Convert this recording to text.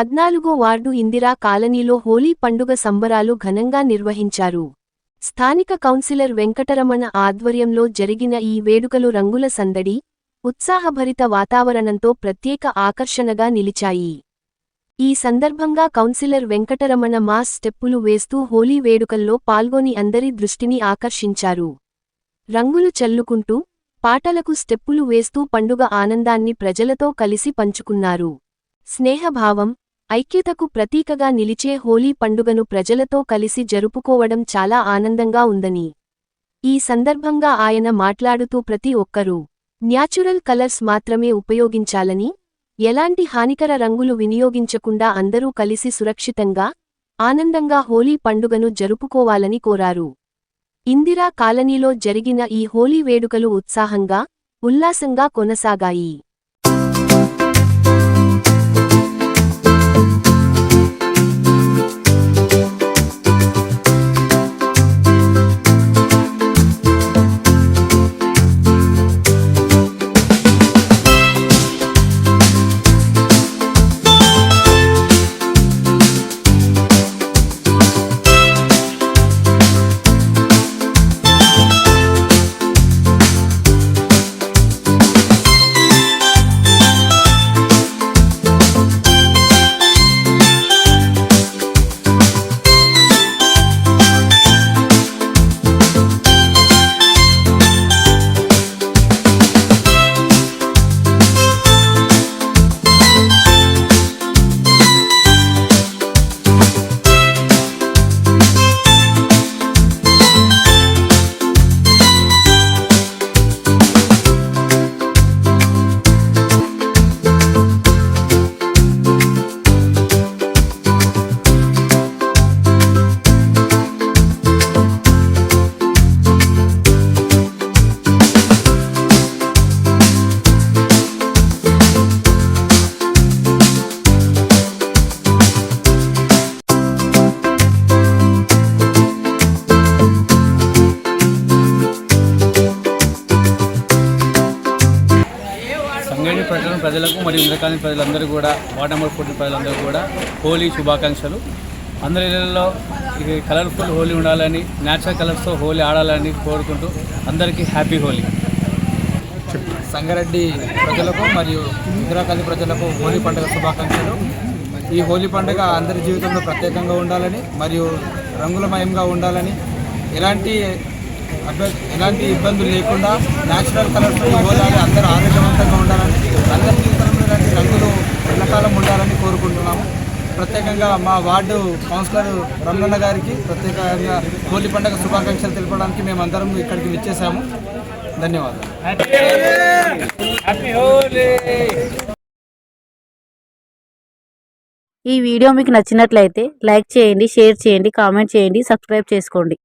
14వ ward Indira కాలనీలో హోలీ పండుగ సంబరాలు ఘనంగా నిర్వహించారు. స్థానిక కౌన్సిలర్ వెంకటరమణ ఆధ్వర్యంలో జరిగిన ఈ వేడుకలు రంగుల సందడి, ఉత్సాహభరిత వాతావరణంతో ప్రత్యేక ఆకర్షణగా నిలిచాయి. ఈ సందర్భంగా కౌన్సిలర్ వెంకటరమణ మాస్ స్టెప్పులు వేస్తూ హోలీ వేడుకల్లో పాల్గొని అందరి దృష్టిని ఆకర్షించారు. రంగులు చల్లుకుంటూ, పాటలకు స్టెప్పులు వేస్తూ పండుగ ఆనందాన్ని ప్రజలతో కలిసి పంచుకున్నారు. స్నేహభావం, ఐక్యతకు ప్రతీకగా నిలిచే హోలీ పండుగను ప్రజలతో కలిసి జరుపుకోవడం చాలా ఆనందంగా ఉందని, ఈ సందర్భంగా ఆయన మాట్లాడుతూ ప్రతి ఒక్కరూ న్యాచురల్ కలర్స్ మాత్రమే ఉపయోగించాలని, ఎలాంటి హానికర రంగులు వినియోగించకుండా అందరూ కలిసి సురక్షితంగా, ఆనందంగా హోలీ పండుగను జరుపుకోవాలని కోరారు. ఇందిరా కాలనీలో జరిగిన ఈ హోలీ వేడుకలు ఉత్సాహంగా, ఉల్లాసంగా కొనసాగాయి. సంగారెడ్డి ప్రజలకు మరియు ఇందిరా కాలనీ ప్రజలందరూ కూడా వార్డ్ నెంబర్ 14 ప్రజలందరూ కూడా హోలీ శుభాకాంక్షలు. అందరి ఇళ్లలో ఇది కలర్ఫుల్ హోలీ ఉండాలని, న్యాచురల్ కలర్స్తో హోలీ ఆడాలని కోరుకుంటూ అందరికీ హ్యాపీ హోలీ. సంగారెడ్డి ప్రజలకు మరియు ఇందిరా కాలనీ ప్రజలకు హోలీ పండుగ శుభాకాంక్షలు. ఈ హోలీ పండుగ అందరి జీవితంలో ప్రత్యేకంగా ఉండాలని మరియు రంగులమయంగా ఉండాలని, ఎలాంటి ఇబ్బందులు లేకుండా న్యాచురల్ కలర్స్ హోలాలి, అందరూ ఆరోగ్యవంతంగా ఉండాలని, అందరి జీవితంలో ఇలాంటి రంగులు ఎల్లకాలం ఉండాలని కోరుకుంటున్నాము. ప్రత్యేకంగా మా వార్డు కౌన్సిలర్ రమణన్న గారికి ప్రత్యేకంగా హోలీ పండుగ శుభాకాంక్షలు తెలపడానికి మేమందరం ఇక్కడికి విచ్చేసాము. ధన్యవాదాలు. ఈ వీడియో మీకు నచ్చినట్లయితే లైక్ చేయండి, షేర్ చేయండి, కామెంట్ చేయండి, సబ్స్క్రైబ్ చేసుకోండి.